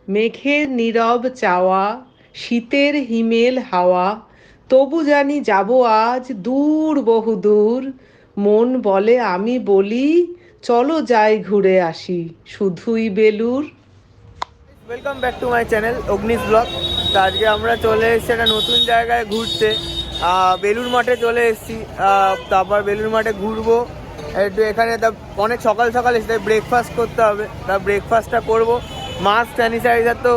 মেঘের নীরব চাওয়া, শীতের হিমেল হাওয়া, তবু জানি যাব আজ দূর বহুদূর। মন বলে আমি বলি, চলো যাই ঘুরে আসি, শুধুই Belur. Welcome back to my channel Agnish blog. তো আজকে আমরা চলে এসেছি একটা নতুন জায়গায় ঘুরতে। বেলুর মাঠে চলে এসেছি। তারপর বেলুর মাঠে ঘুরবো একটু। এখানে অনেক সকাল সকাল এসে ব্রেকফাস্ট করতে হবে। তা ব্রেকফাস্টটা করবো। মাস্ক স্যানিটাইজার তো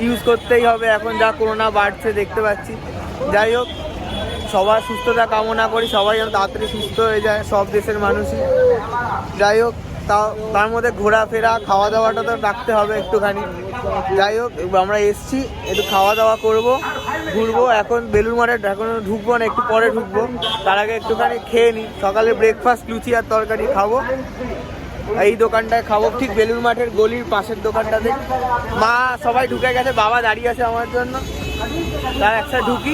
ইউজ করতেই হবে, এখন যা করোনা বাড়ছে দেখতে পাচ্ছি। যাই হোক, সবার সুস্থতা কামনা করি, সবাই যেন তাড়াতাড়ি সুস্থ হয়ে যায়, সব দেশের মানুষই। যাই হোক, তার মধ্যে ঘোরাফেরা খাওয়া দাওয়াটা তো রাখতে হবে একটুখানি। যাই হোক, আমরা এসছি, একটু খাওয়া দাওয়া করব, ঘুরবো। এখন বেলুর মাঠে এখন ঢুকবো না, একটু পরে ঢুকবো। তার আগে একটুখানি খেয়ে নিই। সকালে ব্রেকফাস্ট লুচি আর তরকারি খাবো, এই দোকানটায় খাবো, ঠিক বেলুর মাঠের গলির পাশের দোকানটাতে। মা সবাই ঢুকে গেছে, বাবা দাঁড়িয়ে আছে আমার জন্য। তার একসাথে ঢুকি,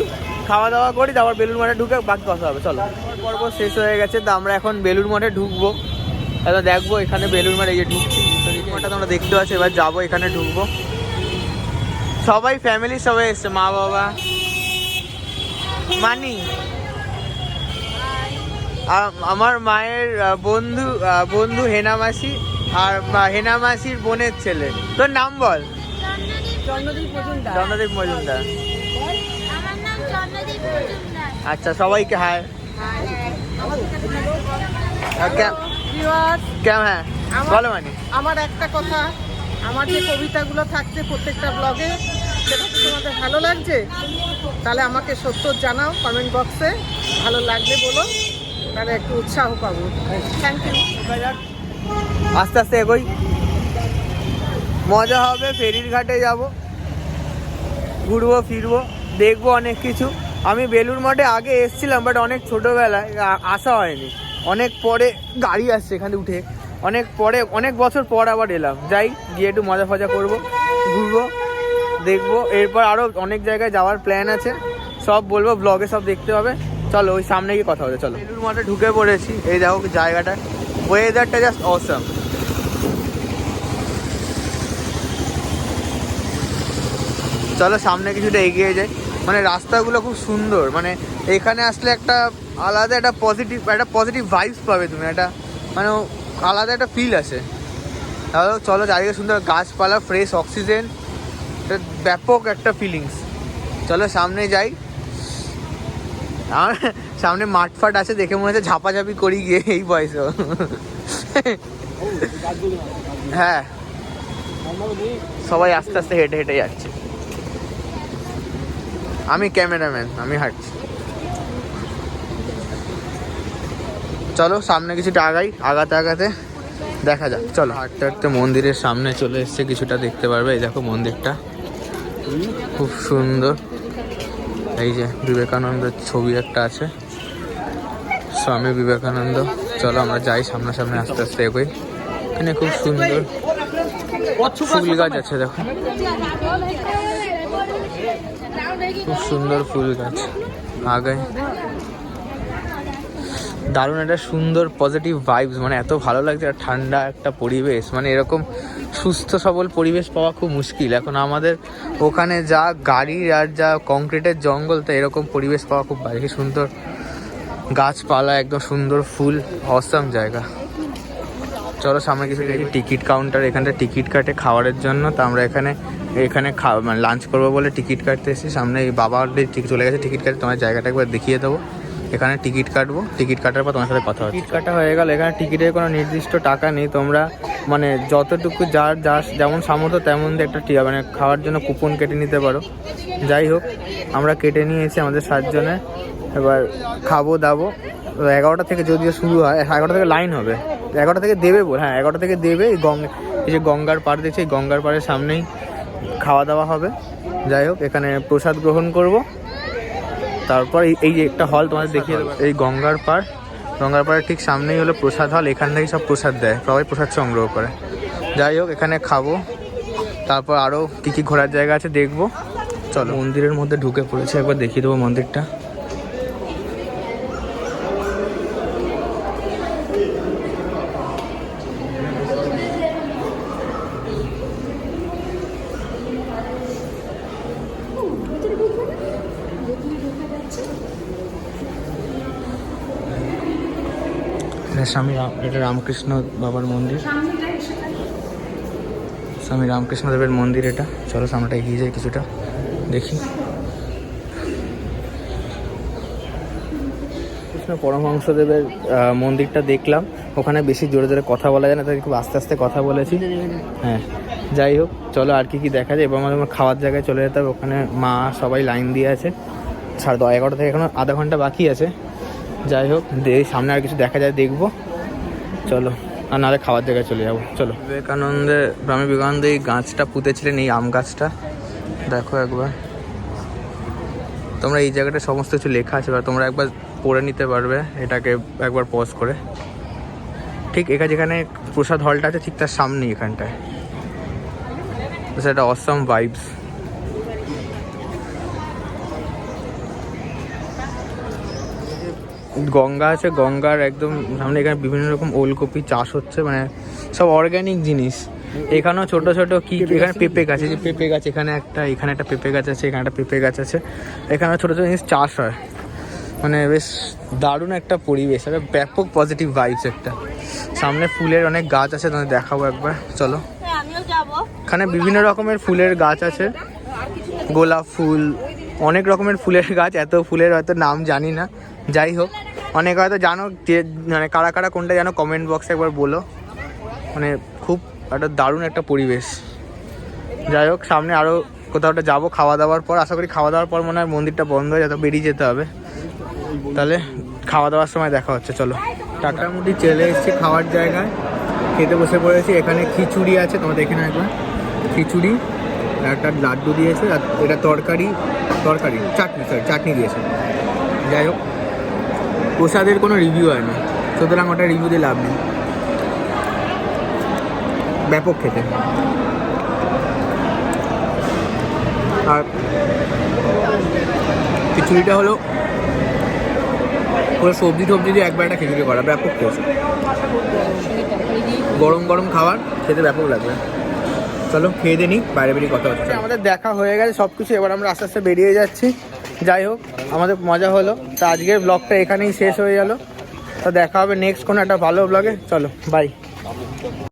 খাওয়া দাওয়া করি, তারপর বেলুর মাঠে ঢুকে বাকি কথা হবে। চলো, পর্ব শেষ হয়ে গেছে, তো আমরা এখন বেলুর মাঠে ঢুকবো। এবার দেখবো এখানে বেলুর মাঠে গিয়ে ঢুকছি, মাঠটা তোমরা দেখতে পাচ্ছ। এবার যাবো, এখানে ঢুকবো। সবাই ফ্যামিলি সবাই এসছে, মা বাবা, মানি, আমার মায়ের বন্ধু বন্ধু হেনা মাসি, আর হেনা মাসির বোনের ছেলে। তোর নাম বল। জন্মদীপ মজুমদার। আচ্ছা, সবাইকে হায়। হ্যাঁ বলো মানি। আমার একটা কথা, আমার যে কবিতাগুলো থাকছে প্রত্যেকটা ব্লগে, সেটা তো তোমাদের ভালো লাগছে? তাহলে আমাকে সত্য জানাও কমেন্ট বক্সে, ভালো লাগলে বলো, তাহলে একটু উৎসাহ পাবো। Thank you. আস্তে আস্তে এগোই, মজা হবে। ফেরির ঘাটে যাব, ঘুরবো ফিরবো, দেখবো অনেক কিছু। আমি বেলুর মাঠে আগে এসেছিলাম, বাট অনেক ছোটোবেলায়, আসা হয়নি। অনেক পরে গাড়ি আসছে এখানে উঠে, অনেক পরে, অনেক বছর পর আবার এলাম। যাই, গিয়ে একটু মজা ফজা করবো, ঘুরবো, দেখবো। এরপর আরও অনেক জায়গায় যাওয়ার প্ল্যান আছে, সব বলবো ব্লগে, সব দেখতে হবে। চলো ওই সামনে গিয়ে কথা হবে। চলো, বেলুর মাঠে ঢুকে পড়েছি। এই দেখো জায়গাটা, ওয়েদারটা জাস্ট অসাম। চলো সামনে কিছুটা এগিয়ে যাই। মানে রাস্তাগুলো খুব সুন্দর, মানে এখানে আসলে একটা আলাদা একটা পজিটিভ ভাইবস পাবে তুমি, একটা মানে আলাদা একটা ফিল আসে। তাহলে চলো, চারিদিকে সুন্দর গাছপালা, ফ্রেশ অক্সিজেন, ব্যাপক একটা ফিলিংস। চলো সামনে যাই। আমার সামনে মাঠ ফাট আছে, দেখে মনে হচ্ছে ঝাপাঝাপি করি গিয়ে এই বয়সেও। হ্যাঁ, সবাই আস্তে আস্তে হেঁটে হেঁটে যাচ্ছে। আমি ক্যামেরাম্যান, আমি হাঁটছি। চলো সামনে কিছুটা আগাই, আগাতে আগাতে দেখা যাক। চলো, হাঁটতে হাঁটতে মন্দিরের সামনে চলে এসছে, কিছুটা দেখতে পারবে। এই দেখো মন্দিরটা খুব সুন্দর। এই যে বিবেকানন্দের ছবি একটা আছে, স্বামী বিবেকানন্দ। চলো আমরা যাই, সামনাসামনি আস্তে আস্তে এগোই। এখানে খুব সুন্দর ফুল গাছ আছে, দেখো খুব সুন্দর ফুল গাছ। আগে দারুণ একটা সুন্দর পজিটিভ ভাইবস, মানে এত ভালো লাগছে। আর ঠান্ডা একটা পরিবেশ, মানে এরকম সুস্থ সবল পরিবেশ পাওয়া খুব মুশকিল এখন আমাদের ওখানে। যা গাড়ির আর যা কংক্রিটের জঙ্গল, তো এরকম পরিবেশ পাওয়া খুব ভালো। সুন্দর গাছপালা, একদম সুন্দর ফুল, অসাম জায়গা। চলো সামনে কিছু দেখি, টিকিট কাউন্টার। এখানটা টিকিট কাটে খাবারের জন্য। তো আমরা এখানে মানে লাঞ্চ করবো বলে টিকিট কাটতে এসেছি। সামনে এই বাবা চলে গেছে টিকিট কাটতে, তোমার জায়গাটা একবার দেখিয়ে দেবো। এখানে টিকিট কাটবো, টিকিট কাটার পর তোমার সাথে কথা হবে। টিকিট কাটা হয়ে গেল। এখানে টিকিটের কোনো নির্দিষ্ট টাকা নেই, তোমরা মানে যতটুকু যার যেমন সামর্থ্য তেমন দিয়ে একটা মানে খাওয়ার জন্য কুপন কেটে নিতে পারো। যাই হোক, আমরা কেটে নিয়েছি আমাদের 7 জনের। এবার খাবো দাবো। 11টা থেকে যদিও শুরু হয়, 11টা থেকে লাইন হবে, 11টা থেকে দেবে বল। হ্যাঁ, 11টা থেকে দেবে। এই যে গঙ্গার পাড় দেখছি, এই গঙ্গার পাড়ের সামনেই খাওয়া দাওয়া হবে। যাই হোক, এখানে প্রসাদ গ্রহণ করব। তারপর এই যে একটা হল তোমাদের দেখিয়ে দেবো, এই গঙ্গার পাড়ের ঠিক সামনেই হলো প্রসাদ হল। এখান থেকে সব প্রসাদ দেয়, সবাই প্রসাদ সংগ্রহ করে। যাই হোক, এখানে খাবো, তারপর আরও কী কী ঘোরার জায়গা আছে দেখবো। চলো, মন্দিরের মধ্যে ঢুকে পড়েছে, একবার দেখিয়ে দেবো মন্দিরটা। এটা রামকৃষ্ণ বাবার মন্দির, স্বামী রামকৃষ্ণদেবের মন্দির এটা। চলো সামনেটা এগিয়ে যাই, কিছুটা দেখি। কৃষ্ণ পরমহংসদেবের মন্দিরটা দেখলাম, ওখানে বেশি জোরে জোরে কথা বলা যায় না, তাই খুব আস্তে আস্তে কথা বলেছি। হ্যাঁ, যাই হোক চলো আর কি দেখা যায়। এবং আমাদের খাওয়ার জায়গায় চলে যেতে হবে, ওখানে মা সবাই লাইন দিয়ে আছে। 11:30 থেকে এখনো আধা ঘন্টা বাকি আছে। যাই হোক সামনে আর কিছু দেখা যায় দেখবো, চলো। আর নাহলে খাওয়ার জায়গায় চলে যাবো, চলো। স্বামী বিবেকানন্দ এই গাছটা পুঁতেছিলেন, এই আম গাছটা দেখো একবার। তোমরা এই জায়গাটা সমস্ত কিছু লেখা আছে, এবার তোমরা একবার পড়ে নিতে পারবে এটাকে একবার পজ করে। ঠিক এখানে যেখানে প্রসাদ হলটা আছে ঠিক তার সামনেই এখানটায়। একটা অসাম ভাইবস। গঙ্গা আছে, গঙ্গার একদম সামনে এখানে বিভিন্ন রকম ওলকপি চাষ হচ্ছে, মানে সব অর্গ্যানিক জিনিস। এখানেও ছোট ছোট কি এখানে পেঁপে গাছ, যে পেঁপে গাছ এখানে একটা পেঁপে গাছ আছে, এখানে একটা পেঁপে গাছ আছে। এখানে ছোট ছোট জিনিস চাষ হয়, মানে বেশ দারুণ একটা পরিবেশ, একটা ব্যাপক পজিটিভ ভাইবস একটা। সামনে ফুলের অনেক গাছ আছে, তোমাদের দেখাবো একবার, চলো। এখানে বিভিন্ন রকমের ফুলের গাছ আছে, গোলাপ ফুল, অনেক রকমের ফুলের গাছ। এত ফুলের হয়তো নাম জানি না, যাই হোক অনেক হয়তো জানো, যে মানে কারা কারা কোনটা জানো কমেন্ট বক্সে একবার বলো। মানে খুব একটা দারুণ একটা পরিবেশ। যাই হোক সামনে আরও কোথাও যাবো খাওয়া দাওয়ার পর। আশা করি খাওয়া দাওয়ার পর মনে হয় মন্দিরটা বন্ধ হয়ে যেত, বেরিয়ে যেতে হবে। তাহলে খাওয়া দাওয়ার সময় দেখা হচ্ছে, চলো। টাটামুটি চলে এসেছি খাওয়ার জায়গায়, খেতে বসে পড়েছি। এখানে খিচুড়ি আছে, তোমরা দেখে নাও একবার। খিচুড়ি, একটা লাড্ডু দিয়েছে, আর এটা চাটনি দিয়েছে। যাই হোক প্রসাদের কোনো রিভিউ হয় না, সুতরাং ওটা রিভিউ দিয়ে লাভ নেই। ব্যাপক খেতে। আর খিচুড়িটা হলো পুরো সবজি দিয়ে একবার একটা খিচুড়ি করা, ব্যাপক টেস্ট। গরম গরম খাবার খেতে ব্যাপক লাগবে। চলো খেয়ে দিয়ে নিই, বাইরে বেরিয়ে কথা হচ্ছে। আমাদের দেখা হয়ে গেছে সব কিছু, এবার আমরা আস্তে আস্তে বেরিয়ে যাচ্ছি। যাই হোক আমাদের মজা হলো। তা আজকের ব্লগটা এখানেই শেষ হয়ে গেল। তা দেখা হবে নেক্সট কোনো একটা ভালো ব্লগে, চলো বাই।